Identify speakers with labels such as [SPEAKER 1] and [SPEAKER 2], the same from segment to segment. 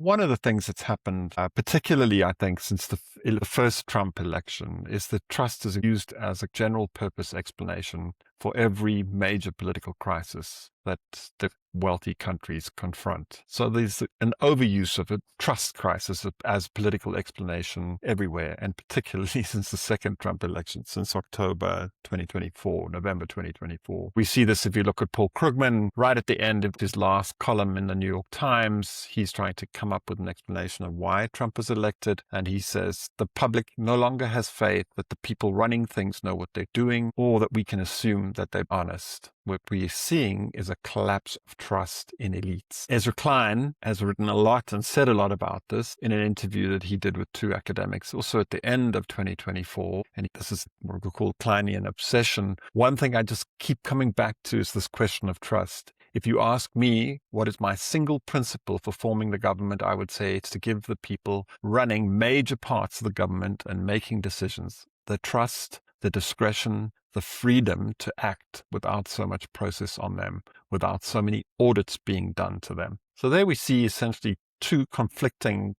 [SPEAKER 1] One of the things that's happened, particularly, I think, since the first Trump election, is that trust is used as a general purpose explanation for every major political crisis that the wealthy countries confront. So there's an overuse of a trust crisis as political explanation everywhere, and particularly since the second Trump election, since October 2024, November 2024. We see this if you look at Paul Krugman, right at the end of his last column in the New York Times. He's trying to come up with an explanation of why Trump was elected, and he says the public no longer has faith that the people running things know what they're doing, or that we can assume that they're honest. What we're seeing is a collapse of trust in elites. Ezra Klein has written a lot and said a lot about this in an interview that he did with two academics, also at the end of 2024. And this is what we call Kleinian obsession. One thing I just keep coming back to is this question of trust. If you ask me what is my single principle for forming the government, I would say it's to give the people running major parts of the government and making decisions the trust, the discretion, the freedom to act without so much process on them, without so many audits being done to them. So there we see essentially two conflicting,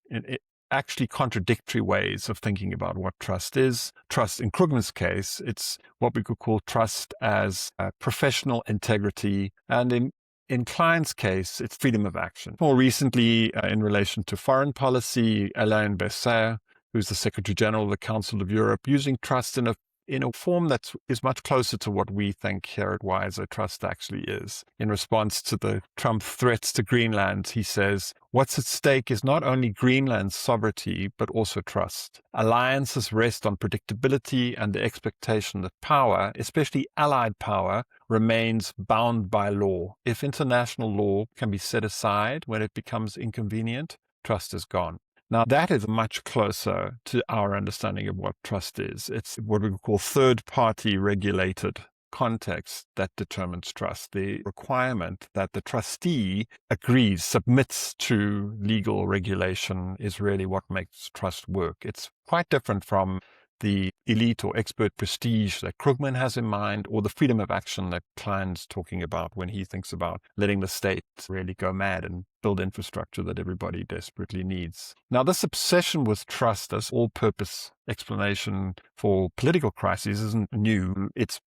[SPEAKER 1] actually contradictory ways of thinking about what trust is. Trust, in Krugman's case, it's what we could call trust as professional integrity, and in Klein's case, it's freedom of action. More recently, in relation to foreign policy, Alain Berset, who's the Secretary General of the Council of Europe, using trust in a form that is much closer to what we think here at Wiser trust actually is. In response to the Trump threats to Greenland, he says, what's at stake is not only Greenland's sovereignty, but also trust. Alliances rest on predictability and the expectation that power, especially allied power, remains bound by law. If international law can be set aside when it becomes inconvenient, trust is gone. Now, that is much closer to our understanding of what trust is. It's what we call third-party regulated context that determines trust. The requirement that the trustee agrees, submits to legal regulation is really what makes trust work. It's quite different from the elite or expert prestige that Krugman has in mind, or the freedom of action that Klein's talking about when he thinks about letting the state really go mad and build infrastructure that everybody desperately needs. Now, this obsession with trust as all-purpose explanation for political crises isn't new. It's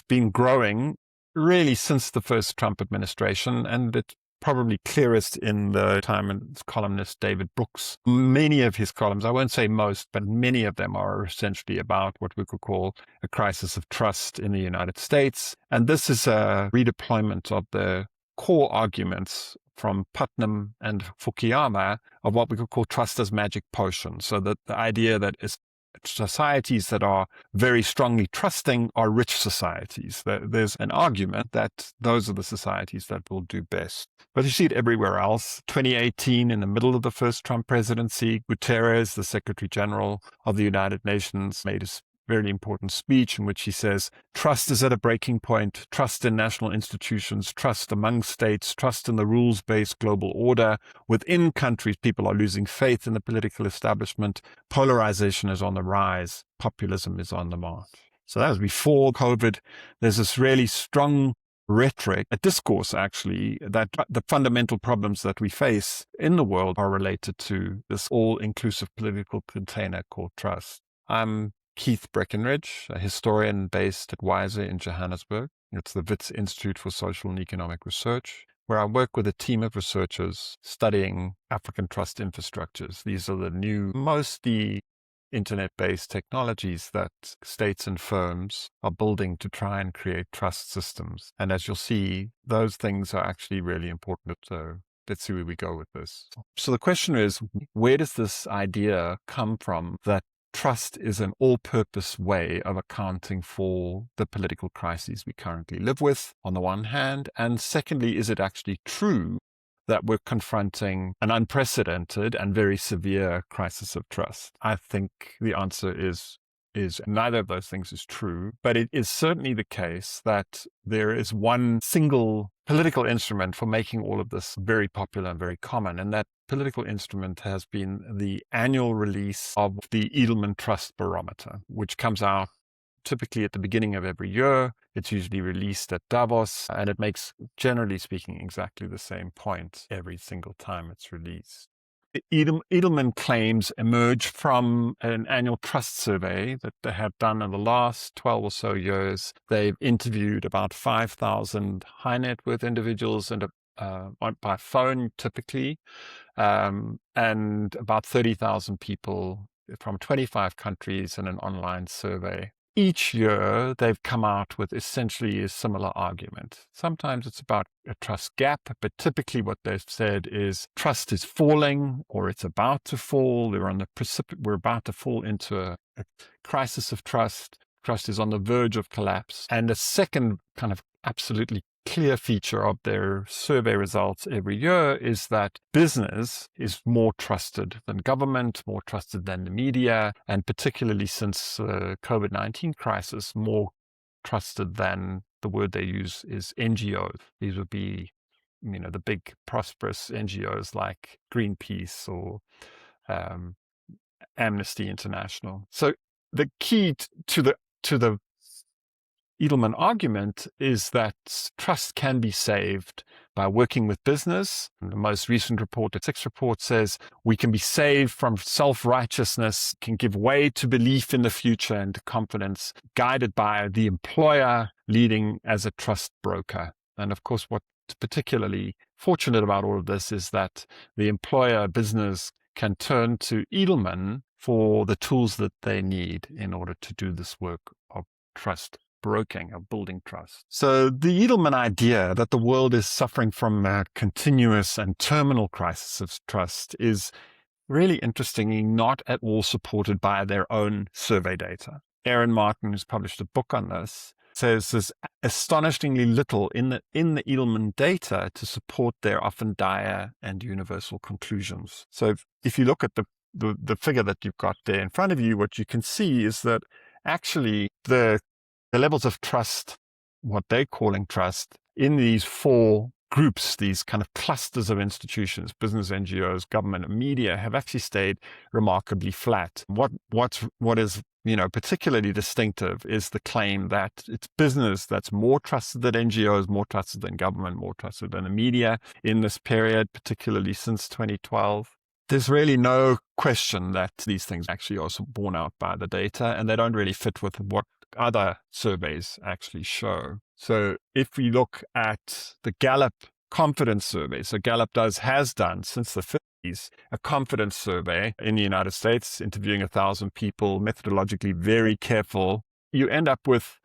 [SPEAKER 1] been growing really since the first Trump administration, and it's probably clearest in the Times columnist David Brooks. Many of his columns, I won't say most, but many of them are essentially about what we could call a crisis of trust in the United States. And this is a redeployment of the core arguments from Putnam and Fukuyama of what we could call trust as magic potion. So that the idea that is societies that are very strongly trusting are rich societies. There's an argument that those are the societies that will do best. But you see it everywhere else. 2018, in the middle of the first Trump presidency, Guterres, the Secretary General of the United Nations, made a very important speech in which he says, trust is at a breaking point, trust in national institutions, trust among states, trust in the rules-based global order. Within countries, people are losing faith in the political establishment. Polarization is on the rise. Populism is on the march. So that was before COVID. There's this really strong rhetoric, a discourse actually, that the fundamental problems that we face in the world are related to this all-inclusive political container called trust. I'm Keith Breckenridge, a historian based at Wiser in Johannesburg. It's the Wits Institute for Social and Economic Research, where I work with a team of researchers studying African trust infrastructures. These are the new, mostly internet-based technologies that states and firms are building to try and create trust systems. And as you'll see, those things are actually really important. So let's see where we go with this. So the question is, where does this idea come from that trust is an all-purpose way of accounting for the political crises we currently live with, on the one hand? And secondly, is it actually true that we're confronting an unprecedented and very severe crisis of trust? I think the answer is neither of those things is true, but it is certainly the case that there is one single political instrument for making all of this very popular and very common, and that political instrument has been the annual release of the Edelman Trust Barometer, which comes out typically at the beginning of every year. It's usually released at Davos, and it makes, generally speaking, exactly the same point every single time it's released. Edelman claims emerge from an annual trust survey that they have done in the last 12 or so years. They've interviewed about 5,000 high net worth individuals and by phone typically, and about 30,000 people from 25 countries in an online survey. Each year, they've come out with essentially a similar argument. Sometimes it's about a trust gap, but typically what they've said is trust is falling or it's about to fall. We're about to fall into a crisis of trust. Trust is on the verge of collapse. And the second kind of absolutely clear feature of their survey results every year is that business is more trusted than government, more trusted than the media, and particularly since the COVID-19 crisis, more trusted than the word they use is NGOs. These would be, the big prosperous NGOs like Greenpeace or Amnesty International. So the key to the Edelman argument is that trust can be saved by working with business. The most recent report, the sixth report, says we can be saved from self-righteousness, can give way to belief in the future and to confidence, guided by the employer leading as a trust broker. And of course, what's particularly fortunate about all of this is that the employer business can turn to Edelman for the tools that they need in order to do this work of trust broking, of building trust. So the Edelman idea that the world is suffering from a continuous and terminal crisis of trust is really interestingly not at all supported by their own survey data. Aaron Martin, who's published a book on this, says there's astonishingly little in the Edelman data to support their often dire and universal conclusions. So if you look at the figure that you've got there in front of you, what you can see is that actually the levels of trust, what they're calling trust, in these four groups, these kind of clusters of institutions, business, NGOs, government, and media, have actually stayed remarkably flat. What is particularly distinctive is the claim that it's business that's more trusted than NGOs, more trusted than government, more trusted than the media in this period, particularly since 2012. There's really no question that these things actually are borne out by the data, and they don't really fit with what other surveys actually show. So if we look at the Gallup confidence survey, so Gallup has done since the 50s a confidence survey in the United States, interviewing 1,000 people, methodologically very careful. You end up with,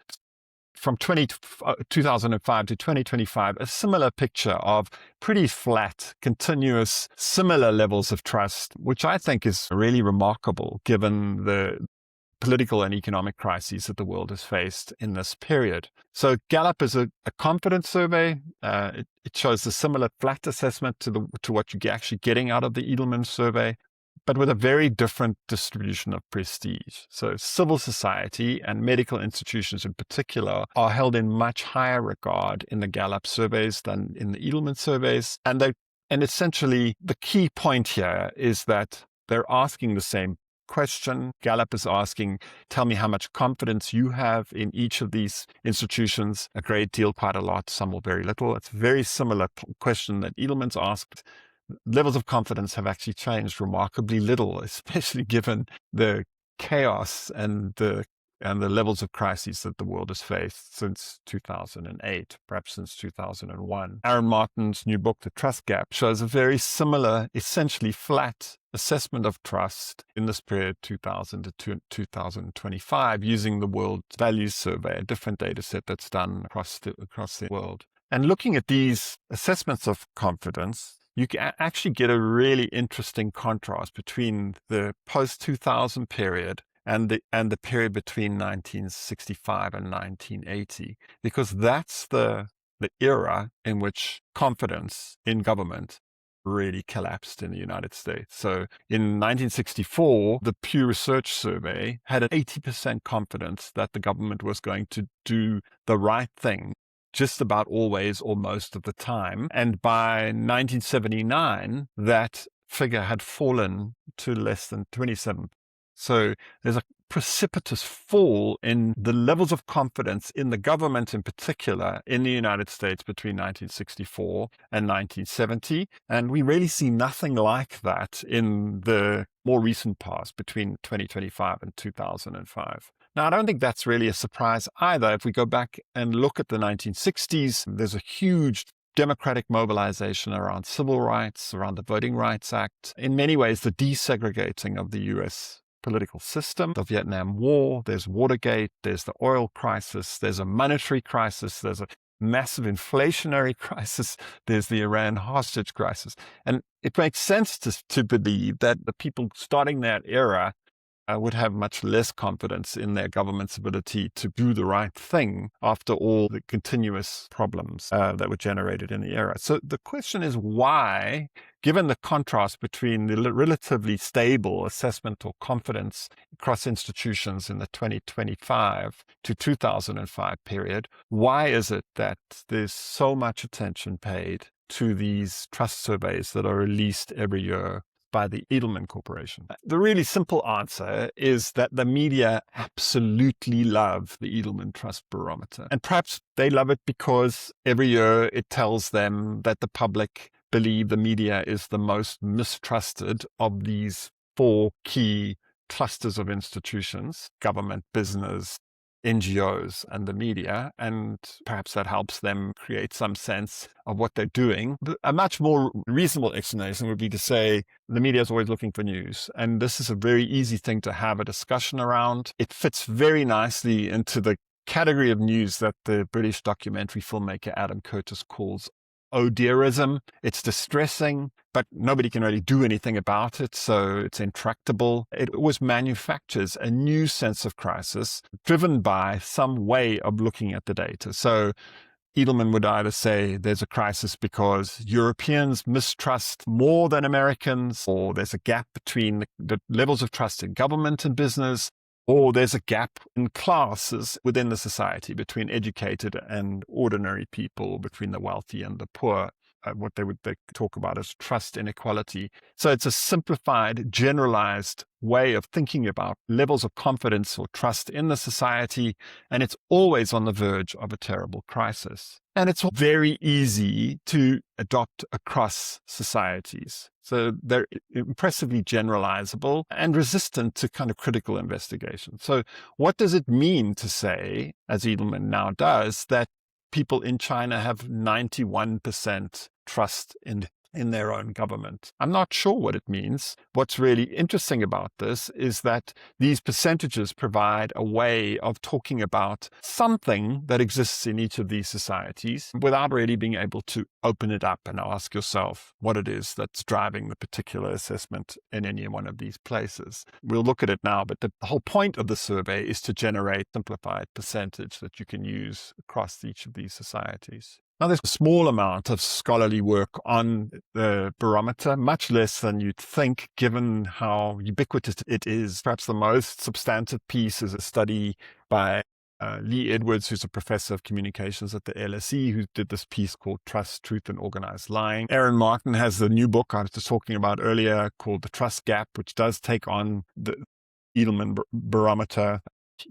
[SPEAKER 1] from 2005 to 2025, a similar picture of pretty flat, continuous, similar levels of trust, which I think is really remarkable given the political and economic crises that the world has faced in this period. So Gallup is a confidence survey. It shows a similar flat assessment to what you're actually getting out of the Edelman survey, but with a very different distribution of prestige. So civil society and medical institutions in particular are held in much higher regard in the Gallup surveys than in the Edelman surveys. And essentially the key point here is that they're asking the same question. Gallup is asking, tell me how much confidence you have in each of these institutions. A great deal, quite a lot, some or very little. It's a very similar question that Edelman's asked. Levels of confidence have actually changed remarkably little, especially given the chaos and the levels of crises that the world has faced since 2008, perhaps since 2001. Aaron Martin's new book, The Trust Gap, shows a very similar, essentially flat assessment of trust in this period, 2000 to 2025, using the World Values Survey, a different data set that's done across the world. And looking at these assessments of confidence, you can actually get a really interesting contrast between the post-2000 period and the period between 1965 and 1980, because that's the era in which confidence in government really collapsed in the United States. So in 1964, the Pew Research Survey had an 80% confidence that the government was going to do the right thing just about always or most of the time. And by 1979, that figure had fallen to less than 27%. So there's a precipitous fall in the levels of confidence in the government in particular in the United States between 1964 and 1970. And we really see nothing like that in the more recent past between 2025 and 2005. Now, I don't think that's really a surprise either. If we go back and look at the 1960s, there's a huge democratic mobilization around civil rights, around the Voting Rights Act. In many ways, the desegregating of the US political system, the Vietnam War, there's Watergate, there's the oil crisis, there's a monetary crisis, there's a massive inflationary crisis, there's the Iran hostage crisis. And it makes sense to believe that the people starting that era would have much less confidence in their government's ability to do the right thing after all the continuous problems that were generated in the era. So the question is why, given the contrast between the relatively stable assessment or confidence across institutions in the 2025 to 2005 period, why is it that there's so much attention paid to these trust surveys that are released every year by the Edelman Corporation? The really simple answer is that the media absolutely love the Edelman Trust Barometer. And perhaps they love it because every year it tells them that the public believe the media is the most mistrusted of these four key clusters of institutions: government, business, NGOs, and the media, and perhaps that helps them create some sense of what they're doing. A much more reasonable explanation would be to say the media is always looking for news, and this is a very easy thing to have a discussion around. It fits very nicely into the category of news that the British documentary filmmaker Adam Curtis calls oh dearism. It's distressing, but nobody can really do anything about it, so it's intractable. It always manufactures a new sense of crisis driven by some way of looking at the data. So Edelman would either say there's a crisis because Europeans mistrust more than Americans, or there's a gap between the levels of trust in government and business, or there's a gap in classes within the society between educated and ordinary people, between the wealthy and the poor. What they talk about as trust inequality. So it's a simplified, generalized way of thinking about levels of confidence or trust in the society, and it's always on the verge of a terrible crisis. And it's very easy to adopt across societies. So they're impressively generalizable and resistant to kind of critical investigation. So what does it mean to say, as Edelman now does, that people in China have 91% trust in their own government? I'm not sure what it means. What's really interesting about this is that these percentages provide a way of talking about something that exists in each of these societies without really being able to open it up and ask yourself what it is that's driving the particular assessment in any one of these places. We'll look at it now, but the whole point of the survey is to generate simplified percentage that you can use across each of these societies. Now, there's a small amount of scholarly work on the barometer, much less than you'd think, given how ubiquitous it is. Perhaps the most substantive piece is a study by Lee Edwards, who's a professor of communications at the LSE, who did this piece called Trust, Truth, and Organized Lying. Aaron Martin has the new book I was just talking about earlier called The Trust Gap, which does take on the Edelman Barometer.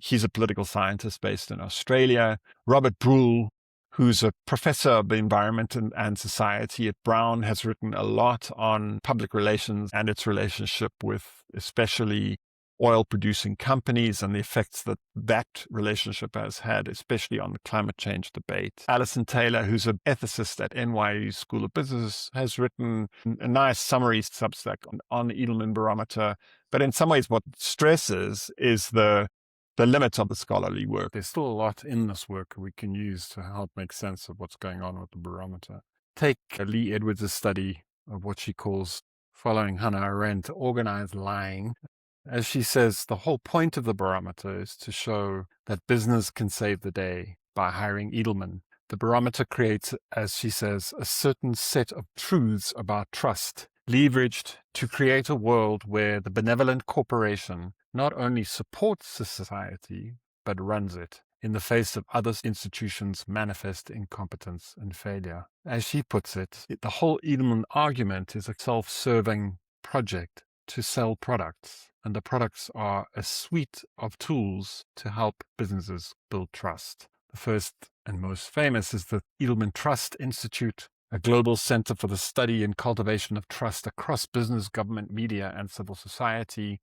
[SPEAKER 1] He's a political scientist based in Australia. Robert Brule, who's a professor of the environment and society at Brown, has written a lot on public relations and its relationship with especially oil-producing companies and the effects that that relationship has had, especially on the climate change debate. Alison Taylor, who's an ethicist at NYU School of Business, has written a nice summary substack on the Edelman Barometer. But in some ways, what stresses is the limits of the scholarly work. There's still a lot in this work we can use to help make sense of what's going on with the barometer. Take Lee Edwards' study of what she calls, following Hannah Arendt, organized lying. As she says, the whole point of the barometer is to show that business can save the day by hiring Edelman. The barometer creates, as she says, a certain set of truths about trust, leveraged to create a world where the benevolent corporation not only supports the society, but runs it in the face of other institutions' manifest incompetence and failure. As she puts it, the whole Edelman argument is a self-serving project to sell products, and the products are a suite of tools to help businesses build trust. The first and most famous is the Edelman Trust Institute, a global center for the study and cultivation of trust across business, government, media, and civil society.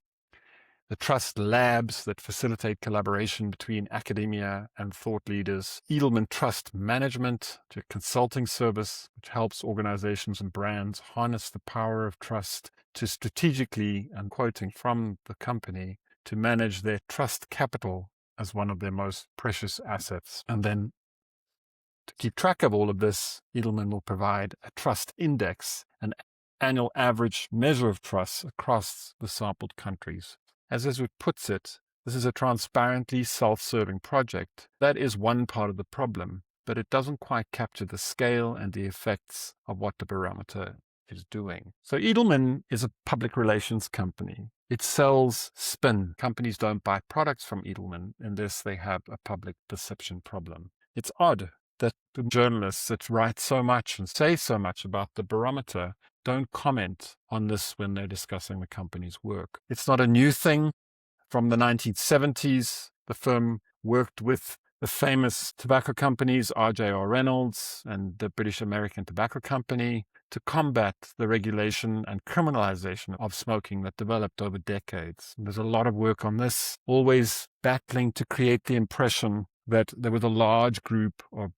[SPEAKER 1] The trust labs that facilitate collaboration between academia and thought leaders. Edelman Trust Management, a consulting service which helps organizations and brands harness the power of trust to strategically, and quoting from the company, to manage their trust capital as one of their most precious assets. And then to keep track of all of this, Edelman will provide a trust index, an annual average measure of trust across the sampled countries. As it puts it, this is a transparently self-serving project. That is one part of the problem, but it doesn't quite capture the scale and the effects of what the barometer is doing. So Edelman is a public relations company. It sells spin. Companies don't buy products from Edelman unless they have a public perception problem. It's odd that the journalists that write so much and say so much about the barometer don't comment on this when they're discussing the company's work. It's not a new thing. From the 1970s, the firm worked with the famous tobacco companies, R.J.R. Reynolds and the British American Tobacco Company, to combat the regulation and criminalization of smoking that developed over decades. There's a lot of work on this, always battling to create the impression that there was a large group of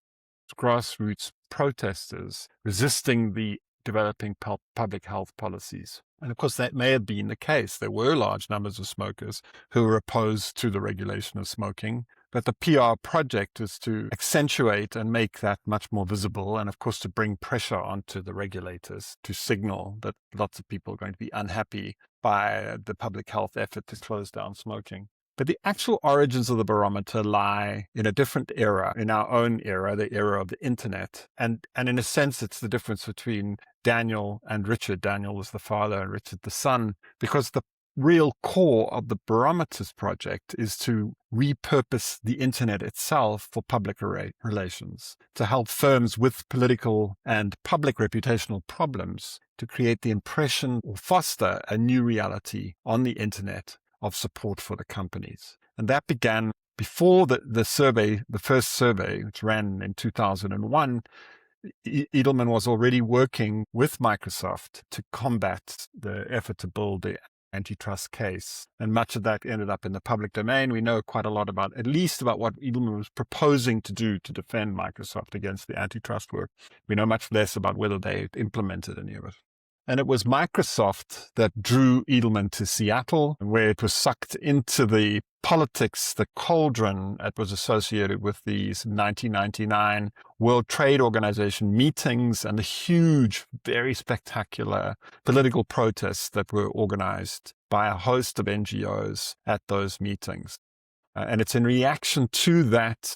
[SPEAKER 1] grassroots protesters resisting the developing public health policies. And of course, that may have been the case. There were large numbers of smokers who were opposed to the regulation of smoking. But the PR project is to accentuate and make that much more visible, and of course to bring pressure onto the regulators to signal that lots of people are going to be unhappy by the public health effort to close down smoking. But the actual origins of the barometer lie in a different era, in our own era, the era of the internet. And in a sense, it's the difference between Daniel and Richard. Daniel was the father and Richard the son, because the real core of the barometers project is to repurpose the internet itself for public relations, to help firms with political and public reputational problems to create the impression or foster a new reality on the internet of support for the companies. And that began before the survey, the first survey, which ran in 2001. Edelman was already working with Microsoft to combat the effort to build the antitrust case. And much of that ended up in the public domain. We know quite a lot about, at least about what Edelman was proposing to do to defend Microsoft against the antitrust work. We know much less about whether they implemented any of it. And it was Microsoft that drew Edelman to Seattle, where it was sucked into the politics, the cauldron that was associated with these 1999 World Trade Organization meetings and the huge, very spectacular political protests that were organized by a host of NGOs at those meetings. And it's in reaction to that,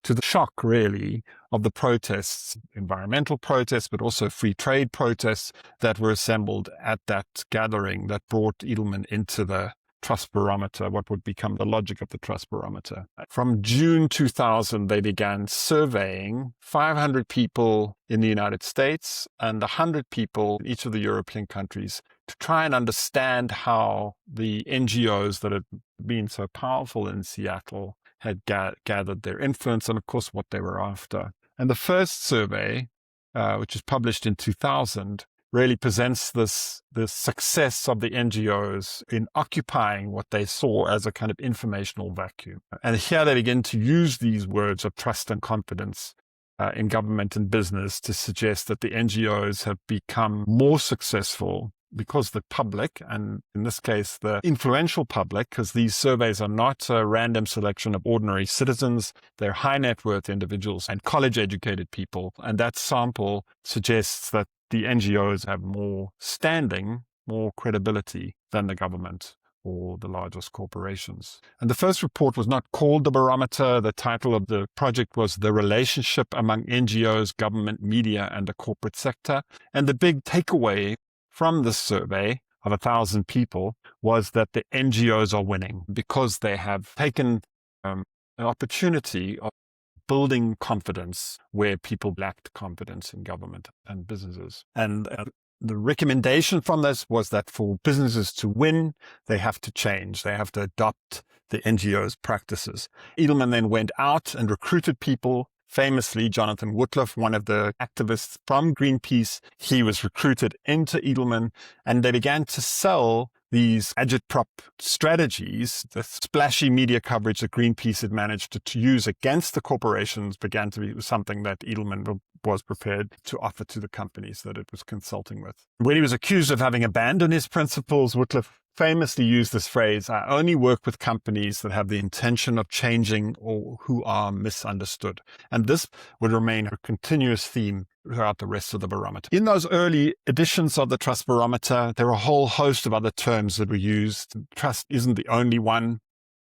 [SPEAKER 1] to the shock, really, of the protests, environmental protests, but also free trade protests that were assembled at that gathering that brought Edelman into the Trust Barometer, what would become the logic of the Trust Barometer. From June 2000, they began surveying 500 people in the United States and 100 people in each of the European countries to try and understand how the NGOs that had been so powerful in Seattle had gathered their influence and, of course, what they were after. And the first survey, which was published in 2000, really presents the success of the NGOs in occupying what they saw as a kind of informational vacuum. And here they begin to use these words of trust and confidence in government and business to suggest that the NGOs have become more successful because the public, and in this case, the influential public, because these surveys are not a random selection of ordinary citizens, they're high net worth individuals and college educated people. And that sample suggests that the NGOs have more standing, more credibility than the government or the largest corporations. And the first report was not called the Barometer. The title of the project was The Relationship Among NGOs, Government, Media, and the Corporate Sector. And the big takeaway from this survey of 1,000 people was that the NGOs are winning because they have taken an opportunity of building confidence where people lacked confidence in government and businesses. And The recommendation from this was that for businesses to win, they have to change. They have to adopt the NGO's practices. Edelman then went out and recruited people. Famously, Jonathan Woodruff, one of the activists from Greenpeace, he was recruited into Edelman, and they began to sell these agitprop strategies. The splashy media coverage that Greenpeace had managed to use against the corporations began to be something that Edelman was prepared to offer to the companies that it was consulting with. When he was accused of having abandoned his principles, Woodruff famously used this phrase, "I only work with companies that have the intention of changing or who are misunderstood." And this would remain a continuous theme throughout the rest of the barometer. In those early editions of the Trust Barometer, there are a whole host of other terms that were used. Trust isn't the only one.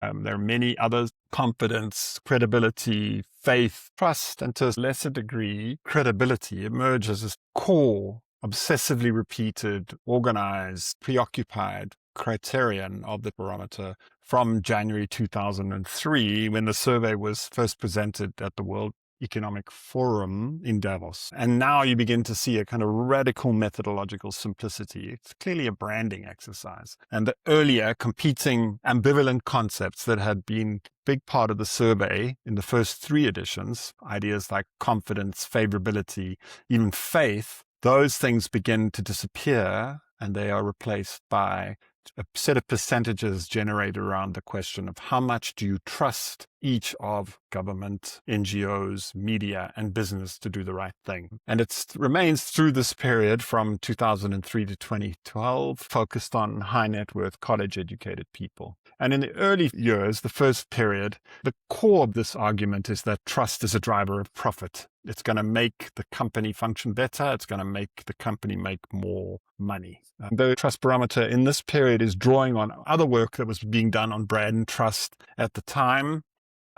[SPEAKER 1] There are many others: confidence, credibility, faith, trust, and to a lesser degree, credibility emerges as core, obsessively repeated, organized, preoccupied criterion of the barometer from January 2003, when the survey was first presented at the World Economic Forum in Davos. And now you begin to see a kind of radical methodological simplicity. It's clearly a branding exercise. And the earlier competing ambivalent concepts that had been a big part of the survey in the first 3 editions, ideas like confidence, favorability, even faith, those things begin to disappear, and they are replaced by a set of percentages generated around the question of how much do you trust each of government, NGOs, media, and business to do the right thing. And it remains through this period from 2003 to 2012, focused on high net worth, college-educated people. And in the early years, the first period, the core of this argument is that trust is a driver of profit. It's going to make the company function better. It's going to make the company make more money. The Trust Barometer in this period is drawing on other work that was being done on brand trust at the time.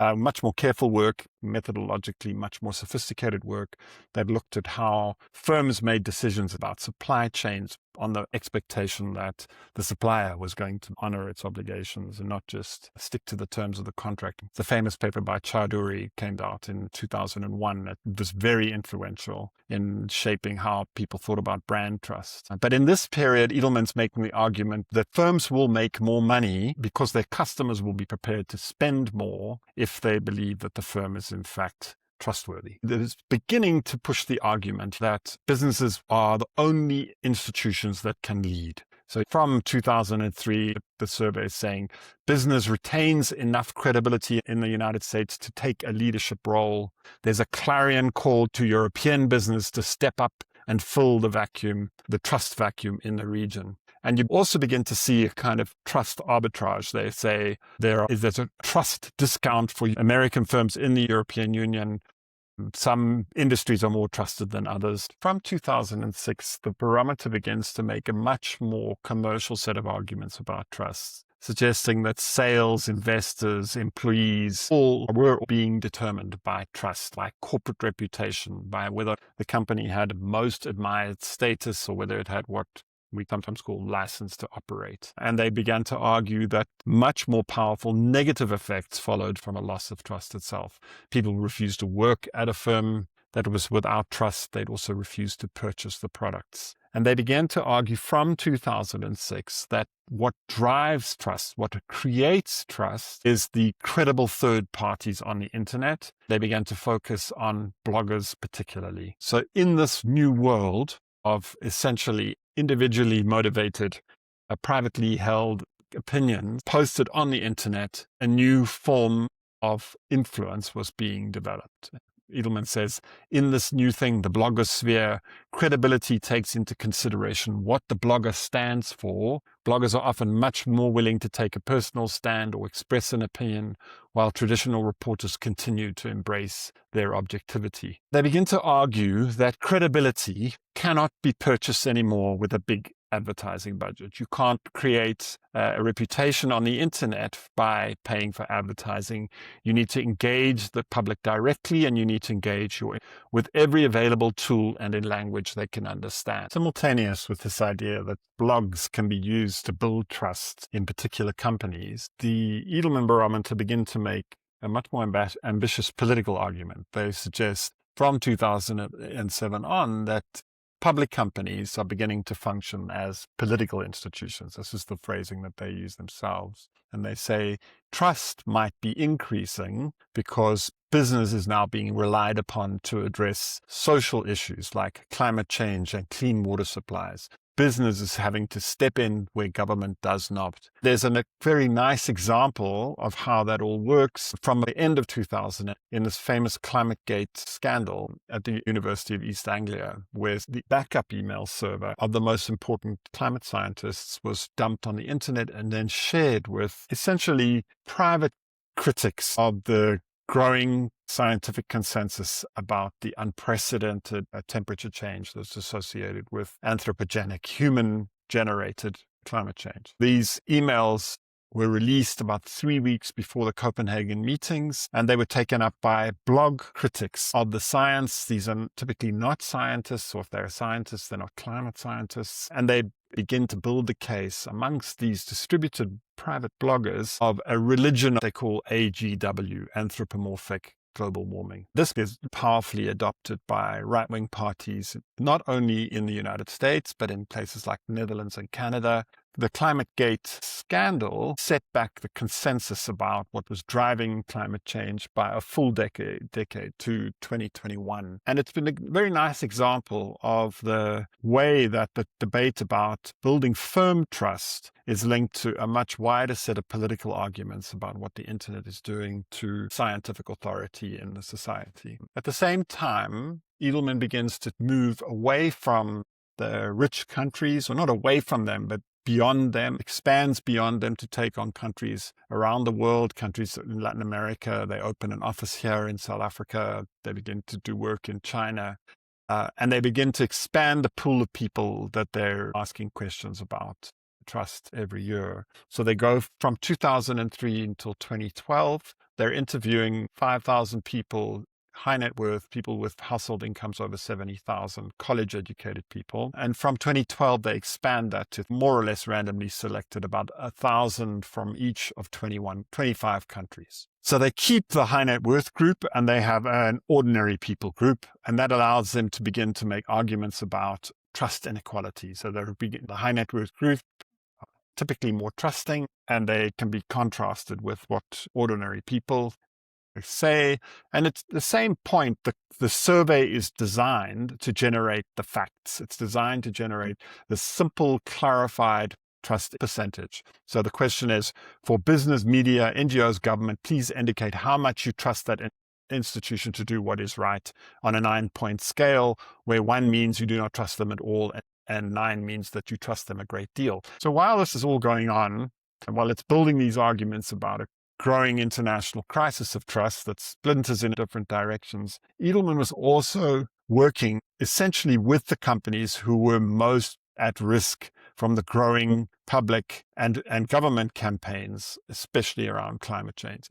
[SPEAKER 1] Much more careful work, methodologically much more sophisticated work that looked at how firms made decisions about supply chains on the expectation that the supplier was going to honor its obligations and not just stick to the terms of the contract. The famous paper by Chowdhury came out in 2001 that was very influential in shaping how people thought about brand trust. But in this period, Edelman's making the argument that firms will make more money because their customers will be prepared to spend more if they believe that the firm is in fact trustworthy. It is beginning to push the argument that businesses are the only institutions that can lead. So from 2003, the survey is saying business retains enough credibility in the United States to take a leadership role. There's a clarion call to European business to step up and fill the vacuum, the trust vacuum in the region. And you also begin to see a kind of trust arbitrage. They say there's a trust discount for American firms in the European Union. Some industries are more trusted than others. From 2006, the barometer begins to make a much more commercial set of arguments about trust, suggesting that sales, investors, employees, all were being determined by trust, by corporate reputation, by whether the company had most admired status or whether it had what we sometimes call license to operate. And they began to argue that much more powerful negative effects followed from a loss of trust itself. People refused to work at a firm that was without trust. They'd also refused to purchase the products. And they began to argue from 2006 that what drives trust, what creates trust, is the credible third parties on the internet. They began to focus on bloggers particularly. So in this new world of essentially individually motivated, privately held opinions posted on the internet, a new form of influence was being developed. Edelman says, in this new thing, the blogosphere, credibility takes into consideration what the blogger stands for. Bloggers are often much more willing to take a personal stand or express an opinion, while traditional reporters continue to embrace their objectivity. They begin to argue that credibility cannot be purchased anymore with a big advertising budget. You can't create a reputation on the internet by paying for advertising. You need to engage the public directly, and you need to engage with every available tool and in language they can understand. Simultaneous with this idea that blogs can be used to build trust in particular companies, the Edelman Barometer begin to make a much more ambitious political argument. They suggest from 2007 on that public companies are beginning to function as political institutions. This is the phrasing that they use themselves. And they say trust might be increasing because business is now being relied upon to address social issues like climate change and clean water supplies. Business is having to step in where government does not. There's a very nice example of how that all works from the end of 2000 in this famous ClimateGate scandal at the University of East Anglia, where the backup email server of the most important climate scientists was dumped on the internet and then shared with essentially private critics of the growing scientific consensus about the unprecedented temperature change that's associated with anthropogenic, human-generated climate change. These emails were released about 3 weeks before the Copenhagen meetings, and they were taken up by blog critics of the science. These are typically not scientists, or if they're scientists, they're not climate scientists, and they begin to build the case amongst these distributed private bloggers of a religion they call AGW, anthropomorphic global warming. This is powerfully adopted by right-wing parties, not only in the United States, but in places like the Netherlands and Canada. The ClimateGate scandal set back the consensus about what was driving climate change by a full decade to 2021. And it's been a very nice example of the way that the debate about building firm trust is linked to a much wider set of political arguments about what the internet is doing to scientific authority in the society. At the same time, Edelman begins to move away from the rich countries, or not away from them, but beyond them, expands beyond them to take on countries around the world, countries in Latin America. They open an office here in South Africa. They begin to do work in China. And they begin to expand the pool of people that they're asking questions about trust every year. So they go from 2003 until 2012. They're interviewing 5,000 people, high net worth, people with household incomes over 70,000, college-educated people. And from 2012, they expand that to more or less randomly selected about 1,000 from each of 25 countries. So they keep the high net worth group and they have an ordinary people group, and that allows them to begin to make arguments about trust inequality. So the high net worth group are typically more trusting, and they can be contrasted with what ordinary people say. And it's the same point. The survey is designed to generate the facts. It's designed to generate the simple, clarified trust percentage. So the question is, for business, media, NGOs, government, please indicate how much you trust that institution to do what is right on a 9-point scale, where 1 means you do not trust them at all, and 9 means that you trust them a great deal. So while this is all going on, and while it's building these arguments about a growing international crisis of trust that splinters in different directions, Edelman was also working essentially with the companies who were most at risk from the growing public and government campaigns, especially around climate change.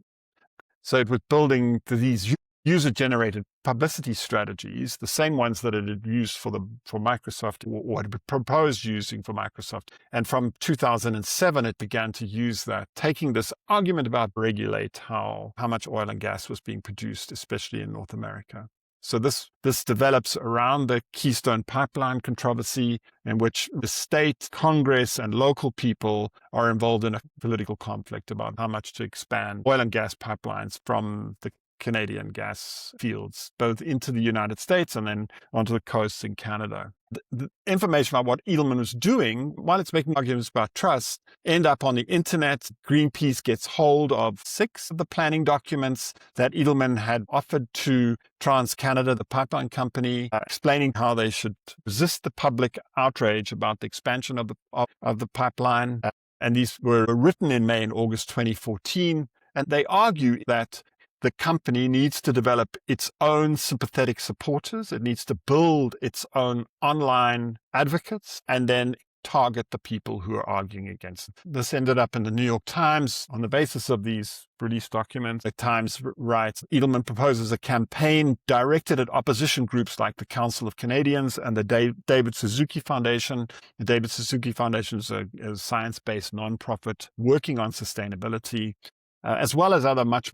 [SPEAKER 1] So it was building these user-generated publicity strategies, the same ones that it had used for Microsoft, or had proposed using for Microsoft. And from 2007, it began to use that, taking this argument about regulate how much oil and gas was being produced, especially in North America. So this develops around the Keystone Pipeline controversy, in which the state, Congress, and local people are involved in a political conflict about how much to expand oil and gas pipelines from the Canadian gas fields, both into the United States and then onto the coasts in Canada. The information about what Edelman was doing, while it's making arguments about trust, end up on the internet. Greenpeace gets hold of 6 of the planning documents that Edelman had offered to TransCanada, the pipeline company, explaining how they should resist the public outrage about the expansion of the pipeline. And these were written in May and August 2014. And they argue that the company needs to develop its own sympathetic supporters. It needs to build its own online advocates and then target the people who are arguing against it. This ended up in the New York Times on the basis of these released documents. The Times writes, Edelman proposes a campaign directed at opposition groups like the Council of Canadians and the David Suzuki Foundation. The David Suzuki Foundation is a science-based nonprofit working on sustainability, as well as other much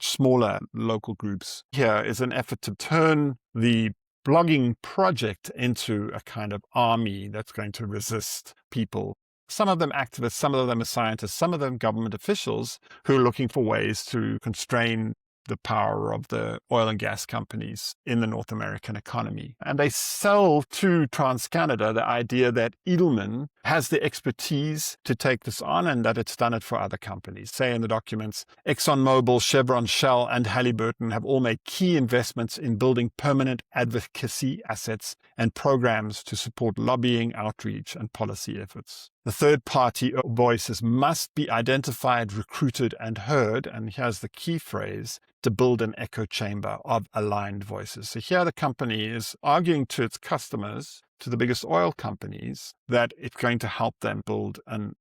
[SPEAKER 1] smaller local groups. Here is an effort to turn the blogging project into a kind of army that's going to resist people. Some of them activists, some of them are scientists, some of them government officials who are looking for ways to constrain the power of the oil and gas companies in the North American economy. And they sell to TransCanada the idea that Edelman has the expertise to take this on and that it's done it for other companies. Say in the documents, ExxonMobil, Chevron, Shell, and Halliburton have all made key investments in building permanent advocacy assets and programs to support lobbying, outreach, and policy efforts. The third-party voices must be identified, recruited, and heard, and here's the key phrase, to build an echo chamber of aligned voices. So here the company is arguing to its customers, to the biggest oil companies, that it's going to help them build an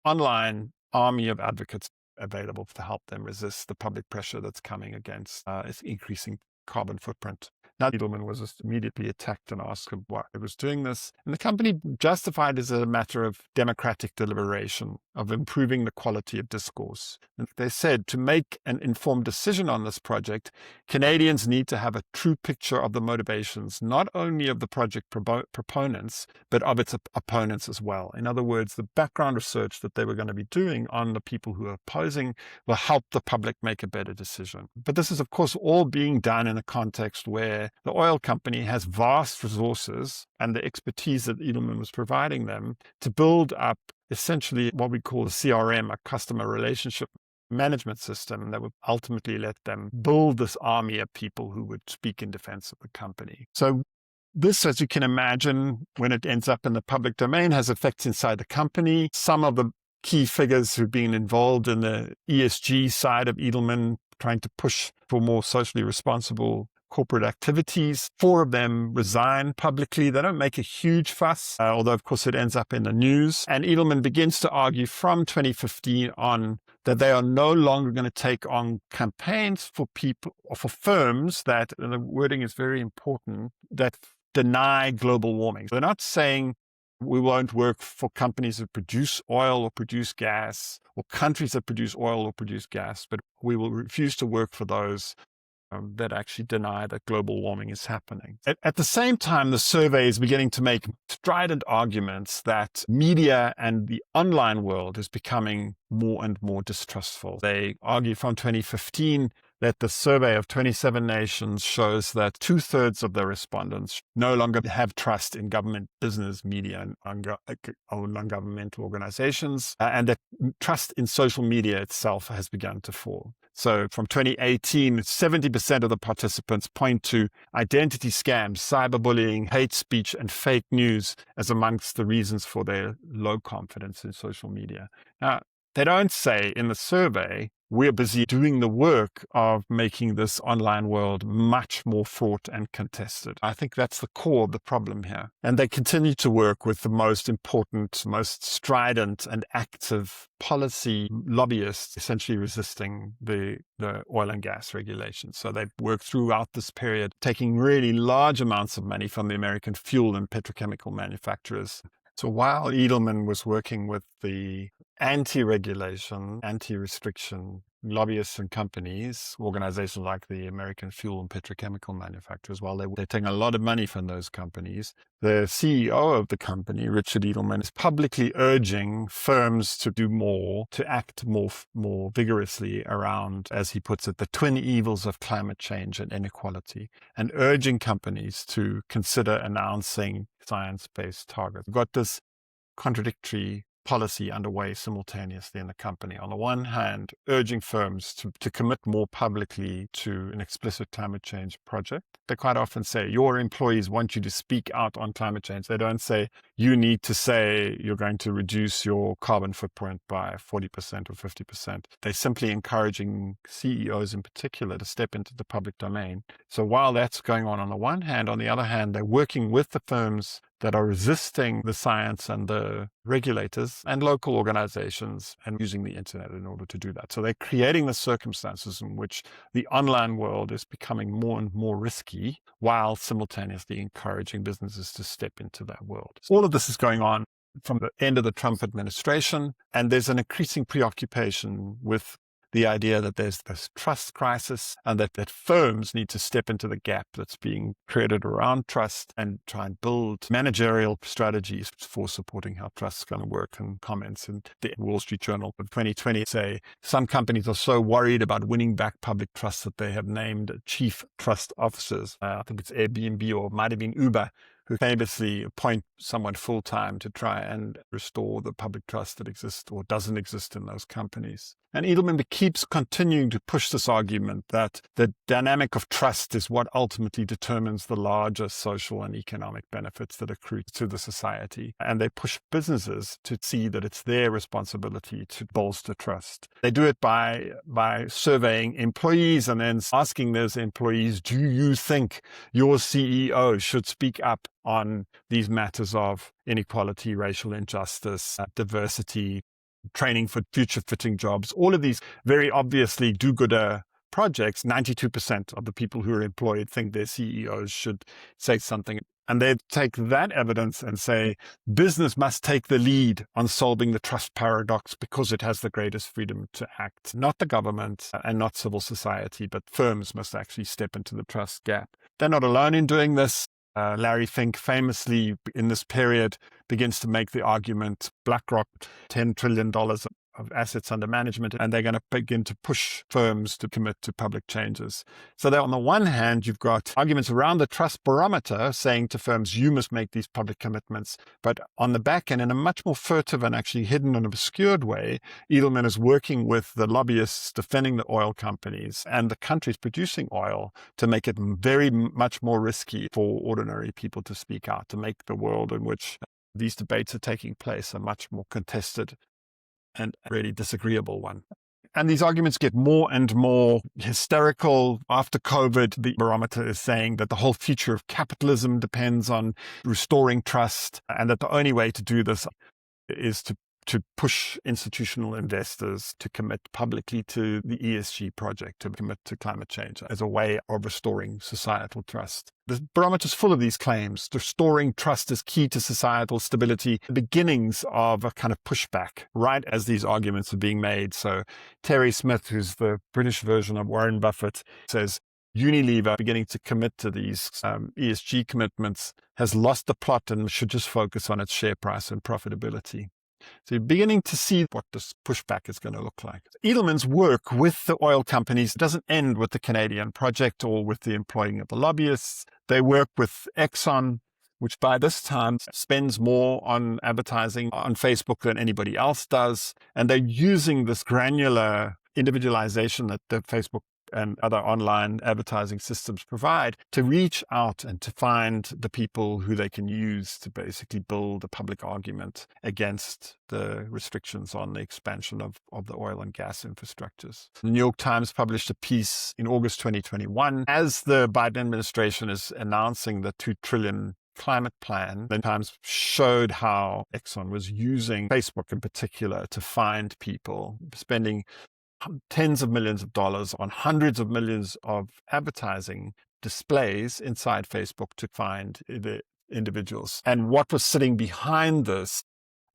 [SPEAKER 1] online army of advocates available to help them resist the public pressure that's coming against its increasing carbon footprint. Now, Edelman was just immediately attacked and asked why he was doing this. And the company justified it as a matter of democratic deliberation, of improving the quality of discourse. And they said to make an informed decision on this project, Canadians need to have a true picture of the motivations, not only of the project proponents, but of its opponents as well. In other words, the background research that they were going to be doing on the people who are opposing will help the public make a better decision. But this is, of course, all being done in a context where the oil company has vast resources and the expertise that Edelman was providing them to build up essentially what we call a CRM, a customer relationship management system that would ultimately let them build this army of people who would speak in defense of the company. So this, as you can imagine, when it ends up in the public domain, has effects inside the company. Some of the key figures who've been involved in the ESG side of Edelman, trying to push for more socially responsible corporate activities. 4 of them resign publicly. They don't make a huge fuss, although, of course, it ends up in the news. And Edelman begins to argue from 2015 on that they are no longer going to take on campaigns for people or for firms that, and the wording is very important, that deny global warming. They're not saying we won't work for companies that produce oil or produce gas, or countries that produce oil or produce gas, but we will refuse to work for those that actually deny that global warming is happening. At the same time, the survey is beginning to make strident arguments that media and the online world is becoming more and more distrustful. They argue from 2015 that the survey of 27 nations shows that 2/3 of the respondents no longer have trust in government, business, media, and non-governmental organizations, and that trust in social media itself has begun to fall. So from 2018, 70% of the participants point to identity scams, cyberbullying, hate speech, and fake news as amongst the reasons for their low confidence in social media. Now, they don't say in the survey, we're busy doing the work of making this online world much more fraught and contested. I think that's the core of the problem here. And they continue to work with the most important, most strident and active policy lobbyists, essentially resisting the oil and gas regulations. So they've worked throughout this period, taking really large amounts of money from the American fuel and petrochemical manufacturers. So while Edelman was working with the anti-regulation, anti-restriction lobbyists and companies, organizations like the American fuel and petrochemical manufacturers, while they're taking a lot of money from those companies, the CEO of the company, Richard Edelman, is publicly urging firms to do more, to act more vigorously around, as he puts it, the twin evils of climate change and inequality, and urging companies to consider announcing science-based targets. We've got this contradictory policy underway simultaneously in the company. On the one hand, urging firms to commit more publicly to an explicit climate change project. They quite often say, your employees want you to speak out on climate change. They don't say, you need to say you're going to reduce your carbon footprint by 40% or 50%. They're simply encouraging CEOs in particular to step into the public domain. So while that's going on the one hand, on the other hand, they're working with the firms that are resisting the science and the regulators and local organizations and using the internet in order to do that. So they're creating the circumstances in which the online world is becoming more and more risky while simultaneously encouraging businesses to step into that world. So all of this is going on from the end of the Trump administration, and there's an increasing preoccupation with the idea that there's this trust crisis and that firms need to step into the gap that's being created around trust and try and build managerial strategies for supporting how trust is going to work. And comments in the Wall Street Journal of 2020 say some companies are so worried about winning back public trust that they have named chief trust officers. I think it's Airbnb or might have been Uber, who famously appoint someone full-time to try and restore the public trust that exists or doesn't exist in those companies. And Edelman keeps continuing to push this argument that the dynamic of trust is what ultimately determines the larger social and economic benefits that accrue to the society. And they push businesses to see that it's their responsibility to bolster trust. They do it by surveying employees and then asking those employees, do you think your CEO should speak up on these matters of inequality, racial injustice, diversity, training for future-fitting jobs? All of these very obviously do-gooder projects, 92% of the people who are employed think their CEOs should say something. And they take that evidence and say, business must take the lead on solving the trust paradox because it has the greatest freedom to act. Not the government and not civil society, but firms must actually step into the trust gap. They're not alone in doing this. Larry Fink famously in this period begins to make the argument, BlackRock, $10 trillion of assets under management, and they're going to begin to push firms to commit to public changes. So that on the one hand, you've got arguments around the trust barometer saying to firms, you must make these public commitments. But on the back end, in a much more furtive and actually hidden and obscured way, Edelman is working with the lobbyists defending the oil companies and the countries producing oil to make it very much more risky for ordinary people to speak out, to make the world in which these debates are taking place a much more contested and really disagreeable one. And these arguments get more and more hysterical. After COVID, the barometer is saying that the whole future of capitalism depends on restoring trust, and that the only way to do this is to push institutional investors to commit publicly to the ESG project, to commit to climate change as a way of restoring societal trust. The barometer is full of these claims. Restoring trust is key to societal stability. The beginnings of a kind of pushback right as these arguments are being made. So Terry Smith, who's the British version of Warren Buffett, says, Unilever, beginning to commit to these ESG commitments, has lost the plot and should just focus on its share price and profitability. So you're beginning to see what this pushback is going to look like. Edelman's work with the oil companies doesn't end with the Canadian project or with the employing of the lobbyists. They work with Exxon, which by this time spends more on advertising on Facebook than anybody else does. And they're using this granular individualization that the Facebook and other online advertising systems provide to reach out and to find the people who they can use to basically build a public argument against the restrictions on the expansion of the oil and gas infrastructures. The New York Times published a piece in August 2021 as the Biden administration is announcing the $2 trillion climate plan. The Times showed how Exxon was using Facebook in particular to find people, spending tens of millions of dollars on hundreds of millions of advertising displays inside Facebook to find the individuals. And what was sitting behind this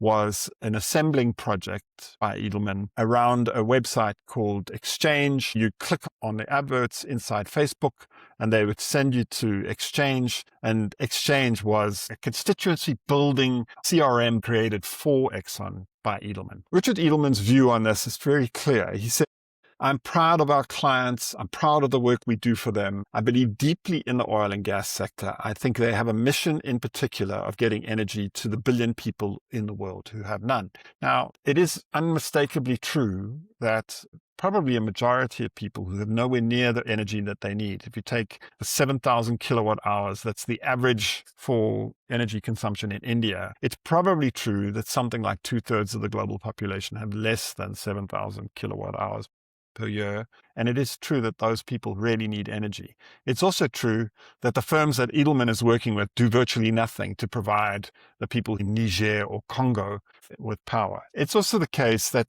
[SPEAKER 1] was an assembling project by Edelman around a website called Exchange. You click on the adverts inside Facebook and they would send you to Exchange. And Exchange was a constituency building CRM created for Exxon by Edelman. Richard Edelman's view on this is very clear. He said, I'm proud of our clients. I'm proud of the work we do for them. I believe deeply in the oil and gas sector. I think they have a mission in particular of getting energy to the billion people in the world who have none. Now, it is unmistakably true that probably a majority of people who have nowhere near the energy that they need. If you take the 7,000 kilowatt hours, that's the average for energy consumption in India. It's probably true that something like 2/3 of the global population have less than 7,000 kilowatt hours per year. And it is true that those people really need energy. It's also true that the firms that Edelman is working with do virtually nothing to provide the people in Niger or Congo with power. It's also the case that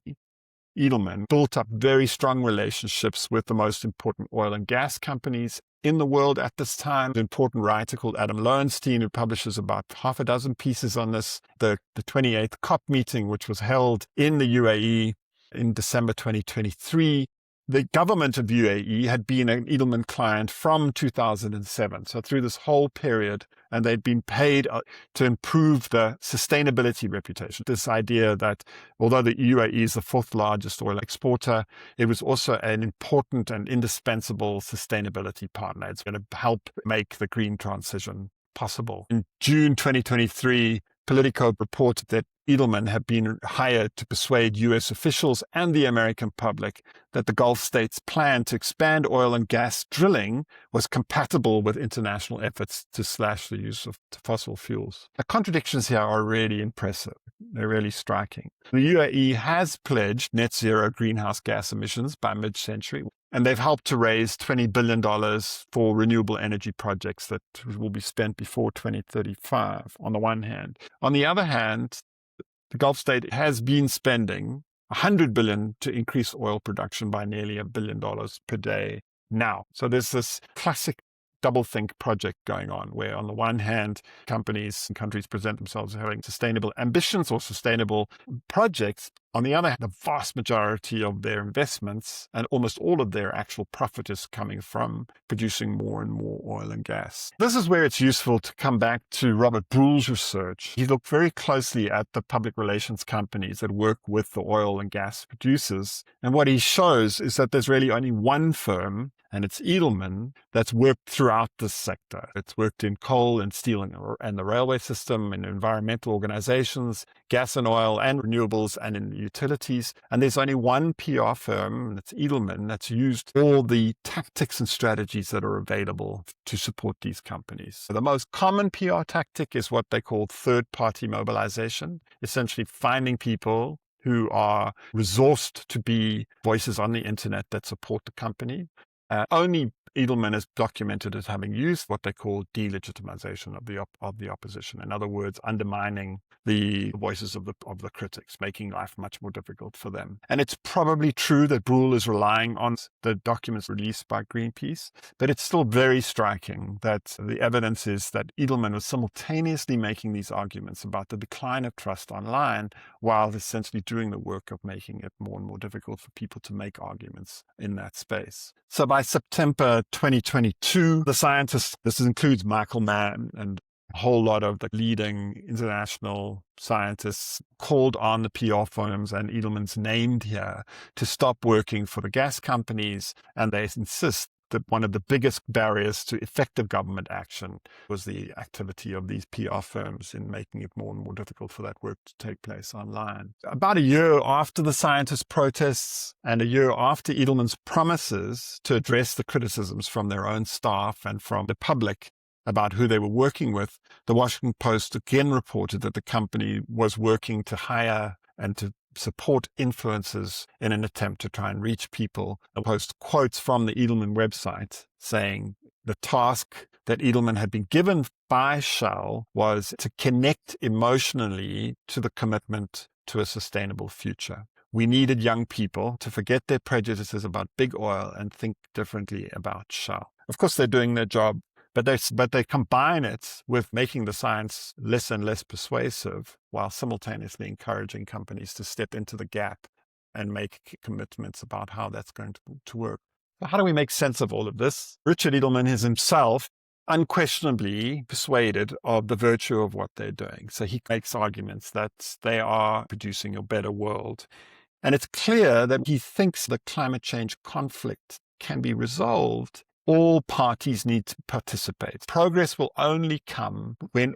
[SPEAKER 1] Edelman built up very strong relationships with the most important oil and gas companies in the world at this time. An important writer called Adam Lowenstein, who publishes about half a dozen pieces on this. The 28th COP meeting, which was held in the UAE in December 2023, The government of UAE had been an Edelman client from 2007. So through this whole period, and they'd been paid to improve the sustainability reputation. This idea that although the UAE is the fourth largest oil exporter, it was also an important and indispensable sustainability partner. It's going to help make the green transition possible. In June 2023, Politico reported that Edelman had been hired to persuade U.S. officials and the American public that the Gulf states' plan to expand oil and gas drilling was compatible with international efforts to slash the use of fossil fuels. The contradictions here are really impressive. They're really striking. The UAE has pledged net zero greenhouse gas emissions by mid-century, and they've helped to raise $20 billion for renewable energy projects that will be spent before 2035, on the one hand. On the other hand, the Gulf state has been spending $100 billion to increase oil production by nearly $1 billion per day now. So there's this classic doublethink project going on, where on the one hand, companies and countries present themselves as having sustainable ambitions or sustainable projects. On the other hand, the vast majority of their investments and almost all of their actual profit is coming from producing more and more oil and gas. This is where it's useful to come back to Robert Brule's research. He looked very closely at the public relations companies that work with the oil and gas producers. And what he shows is that there's really only one firm, and it's Edelman, that's worked throughout this sector. It's worked in coal and steel and the railway system, in environmental organizations, gas and oil and renewables, and in utilities. And there's only one PR firm, that's Edelman, that's used all the tactics and strategies that are available to support these companies. So the most common PR tactic is what they call third-party mobilization, essentially finding people who are resourced to be voices on the internet that support the company. Only Edelman is documented as having used what they call delegitimization of the opposition. In other words, undermining the voices of the critics, making life much more difficult for them. And it's probably true that Brule is relying on the documents released by Greenpeace, but it's still very striking that the evidence is that Edelman was simultaneously making these arguments about the decline of trust online, while essentially doing the work of making it more and more difficult for people to make arguments in that space. So by September 2022, the scientists, this includes Michael Mann and a whole lot of the leading international scientists, called on the PR firms, and Edelman's named here, to stop working for the gas companies. And they insist that one of the biggest barriers to effective government action was the activity of these PR firms in making it more and more difficult for that work to take place online. About a year after the scientists' protests and a year after Edelman's promises to address the criticisms from their own staff and from the public about who they were working with, the Washington Post again reported that the company was working to hire and to support influencers in an attempt to try and reach people. They post quotes from the Edelman website saying the task that Edelman had been given by Shell was to connect emotionally to the commitment to a sustainable future. We needed young people to forget their prejudices about big oil and think differently about Shell. Of course, they're doing their job, but they combine it with making the science less and less persuasive, while simultaneously encouraging companies to step into the gap and make commitments about how that's going to work. So how do we make sense of all of this? Richard Edelman is himself unquestionably persuaded of the virtue of what they're doing. So he makes arguments that they are producing a better world. And it's clear that he thinks the climate change conflict can be resolved. All parties need to participate. Progress will only come when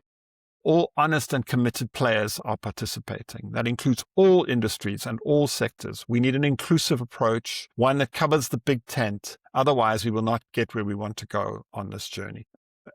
[SPEAKER 1] all honest and committed players are participating. That includes all industries and all sectors. We need an inclusive approach, one that covers the big tent. Otherwise, we will not get where we want to go on this journey.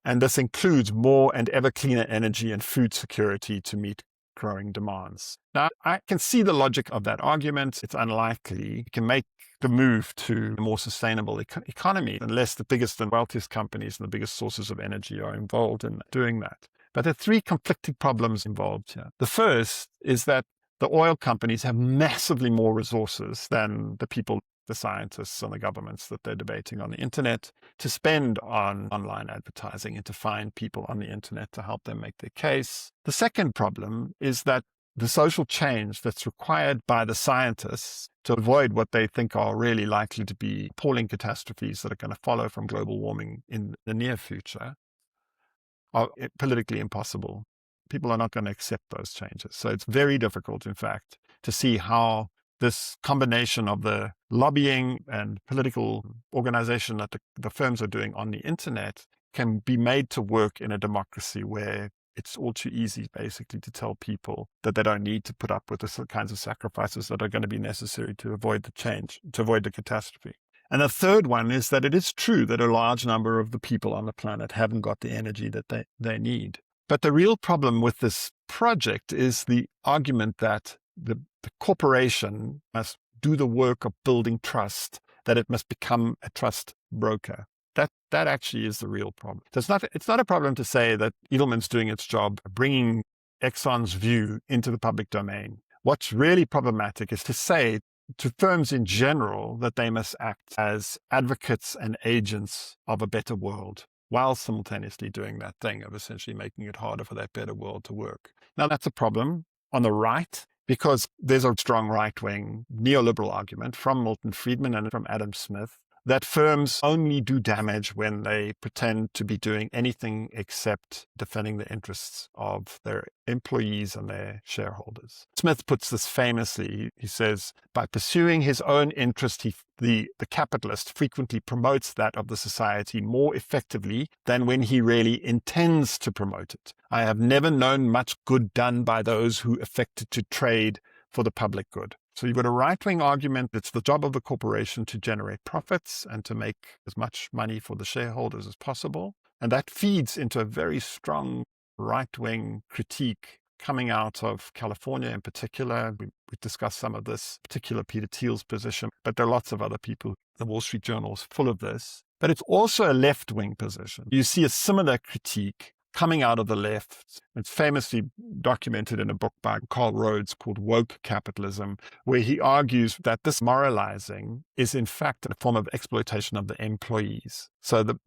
[SPEAKER 1] And this includes more and ever cleaner energy and food security to meet growing demands. Now, I can see the logic of that argument. It's unlikely you can make the move to a more sustainable economy unless the biggest and wealthiest companies and the biggest sources of energy are involved in doing that. But there are three conflicting problems involved here. The first is that the oil companies have massively more resources than the people, the scientists and the governments that they're debating on the internet to spend on online advertising and to find people on the internet to help them make their case. The second problem is that the social change that's required by the scientists to avoid what they think are really likely to be appalling catastrophes that are going to follow from global warming in the near future are politically impossible. People are not going to accept those changes. So it's very difficult, in fact, to see how this combination of the lobbying and political organization that the firms are doing on the internet can be made to work in a democracy where it's all too easy, basically, to tell people that they don't need to put up with the kinds of sacrifices that are going to be necessary to avoid the change, to avoid the catastrophe. And the third one is that it is true that a large number of the people on the planet haven't got the energy that they need. But the real problem with this project is the argument that the corporation must do the work of building trust, that it must become a trust broker. That actually is the real problem. It's not a problem to say that Edelman's doing its job, bringing Exxon's view into the public domain. What's really problematic is to say to firms in general that they must act as advocates and agents of a better world, while simultaneously doing that thing of essentially making it harder for that better world to work. Now, that's a problem on the right, because there's a strong right-wing neoliberal argument from Milton Friedman and from Adam Smith that firms only do damage when they pretend to be doing anything except defending the interests of their employees and their shareholders. Smith puts this famously. He says, by pursuing his own interest, the capitalist frequently promotes that of the society more effectively than when he really intends to promote it. I have never known much good done by those who affected to trade for the public good. So you've got a right-wing argument. It's the job of the corporation to generate profits and to make as much money for the shareholders as possible. And that feeds into a very strong right-wing critique coming out of California in particular. We discussed some of this, particular Peter Thiel's position, but there are lots of other people. The Wall Street Journal is full of this. But it's also a left-wing position. You see a similar critique coming out of the left. It's famously documented in a book by Corrodes called Woke Capitalism, where he argues that this moralizing is in fact a form of exploitation of the employees. So the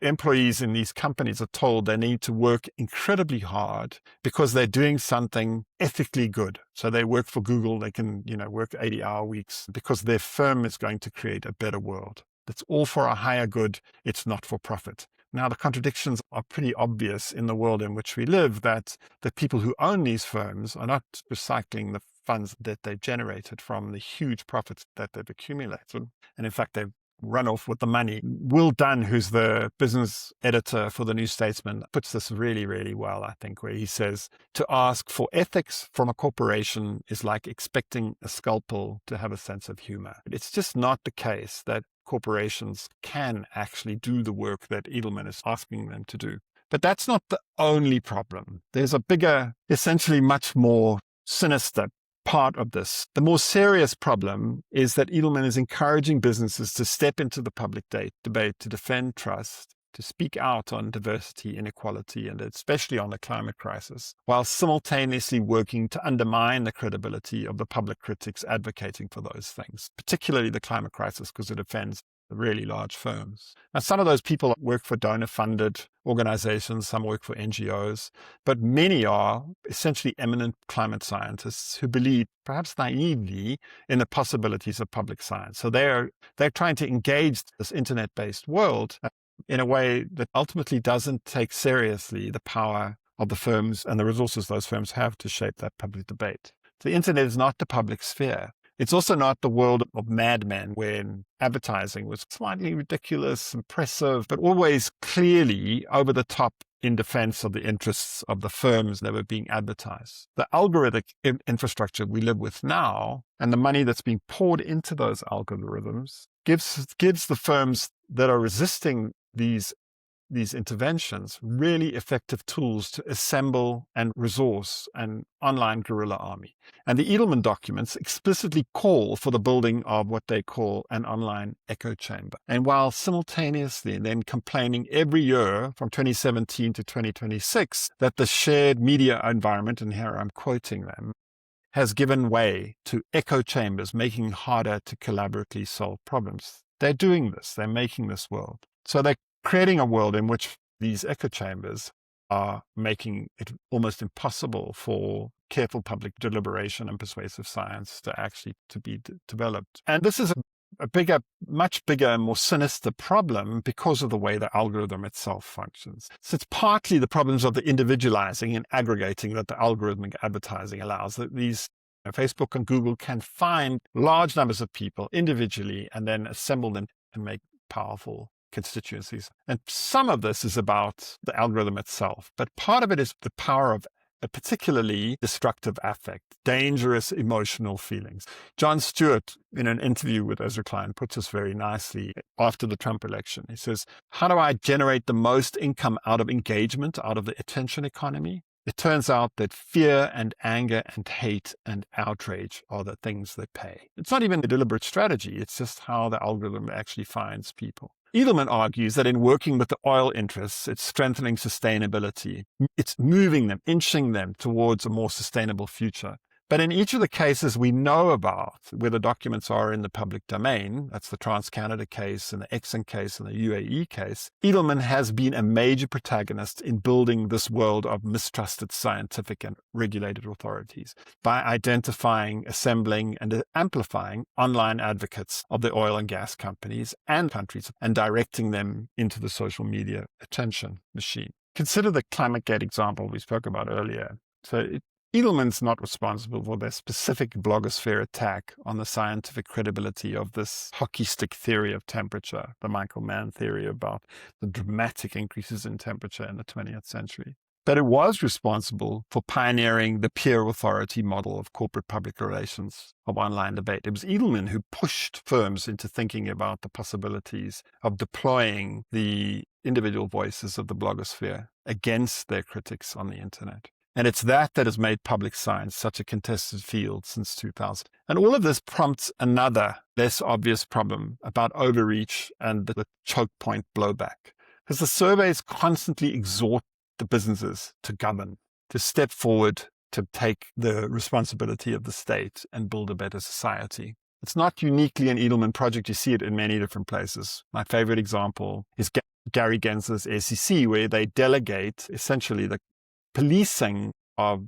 [SPEAKER 1] employees in these companies are told they need to work incredibly hard because they're doing something ethically good. So they work for Google, they can, work 80-hour weeks because their firm is going to create a better world. It's all for a higher good. It's not for profit. Now, the contradictions are pretty obvious in the world in which we live, that the people who own these firms are not recycling the funds that they've generated from the huge profits that they've accumulated. And in fact, they've run off with the money. Will Dunn, who's the business editor for the New Statesman, puts this really, really well, I think, where he says, to ask for ethics from a corporation is like expecting a scalpel to have a sense of humor. It's just not the case that corporations can actually do the work that Edelman is asking them to do. But that's not the only problem. There's a bigger, essentially much more sinister part of this. The more serious problem is that Edelman is encouraging businesses to step into the public debate to defend trust, to speak out on diversity, inequality, and especially on the climate crisis, while simultaneously working to undermine the credibility of the public critics advocating for those things, particularly the climate crisis, because it offends the really large firms. Now, some of those people work for donor-funded organizations, some work for NGOs, but many are essentially eminent climate scientists who believe, perhaps naively, in the possibilities of public science. So they're trying to engage this internet-based world in a way that ultimately doesn't take seriously the power of the firms and the resources those firms have to shape that public debate. The internet is not the public sphere. It's also not the world of Mad Men, when advertising was slightly ridiculous, impressive, but always clearly over the top in defense of the interests of the firms that were being advertised. The algorithmic infrastructure we live with now, and the money that's being poured into those algorithms, gives the firms that are resisting these interventions really effective tools to assemble and resource an online guerrilla army. And the Edelman documents explicitly call for the building of what they call an online echo chamber. And while simultaneously then complaining every year from 2017 to 2026 that the shared media environment, and here I'm quoting them, has given way to echo chambers, making it harder to collaboratively solve problems. They're doing this. They're making this world. So they're creating a world in which these echo chambers are making it almost impossible for careful public deliberation and persuasive science to be developed. And this is a much bigger and more sinister problem because of the way the algorithm itself functions. So it's partly the problems of the individualizing and aggregating that the algorithmic advertising allows. That these Facebook and Google can find large numbers of people individually and then assemble them and make powerful constituencies. And some of this is about the algorithm itself, but part of it is the power of a particularly destructive affect, dangerous emotional feelings. Jon Stewart, in an interview with Ezra Klein, puts this very nicely after the Trump election. He says, how do I generate the most income out of engagement, out of the attention economy? It turns out that fear and anger and hate and outrage are the things that pay. It's not even a deliberate strategy. It's just how the algorithm actually finds people. Edelman argues that in working with the oil interests, it's strengthening sustainability. It's moving them, inching them towards a more sustainable future. But in each of the cases we know about, where the documents are in the public domain, that's the Trans-Canada case and the Exxon case and the UAE case, Edelman has been a major protagonist in building this world of mistrusted scientific and regulated authorities by identifying, assembling, and amplifying online advocates of the oil and gas companies and countries and directing them into the social media attention machine. Consider the ClimateGate example we spoke about earlier. Edelman's not responsible for their specific blogosphere attack on the scientific credibility of this hockey stick theory of temperature, the Michael Mann theory about the dramatic increases in temperature in the 20th century. But it was responsible for pioneering the peer authority model of corporate public relations of online debate. It was Edelman who pushed firms into thinking about the possibilities of deploying the individual voices of the blogosphere against their critics on the internet. And it's that has made public science such a contested field since 2000. And all of this prompts another, less obvious problem about overreach and the choke point blowback. Because the surveys constantly exhort the businesses to govern, to step forward, to take the responsibility of the state and build a better society. It's not uniquely an Edelman project. You see it in many different places. My favorite example is Gary Gensler's SEC, where they delegate essentially the policing of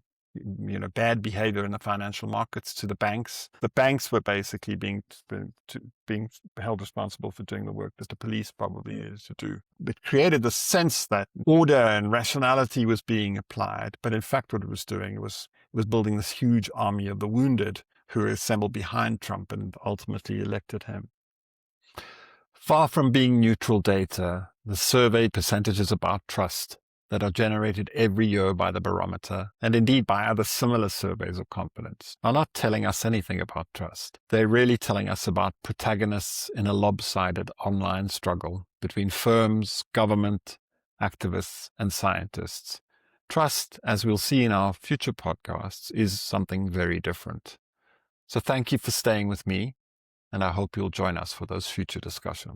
[SPEAKER 1] bad behavior in the financial markets to the banks. The banks were basically being held responsible for doing the work that the police probably is to do. It created the sense that order and rationality was being applied, but in fact what it was doing was building this huge army of the wounded who were assembled behind Trump and ultimately elected him. Far from being neutral data, the survey percentages about trust that are generated every year by the barometer, and indeed by other similar surveys of confidence, are not telling us anything about trust. They're really telling us about protagonists in a lopsided online struggle between firms, government, activists, and scientists. Trust, as we'll see in our future podcasts, is something very different. So thank you for staying with me, and I hope you'll join us for those future discussions.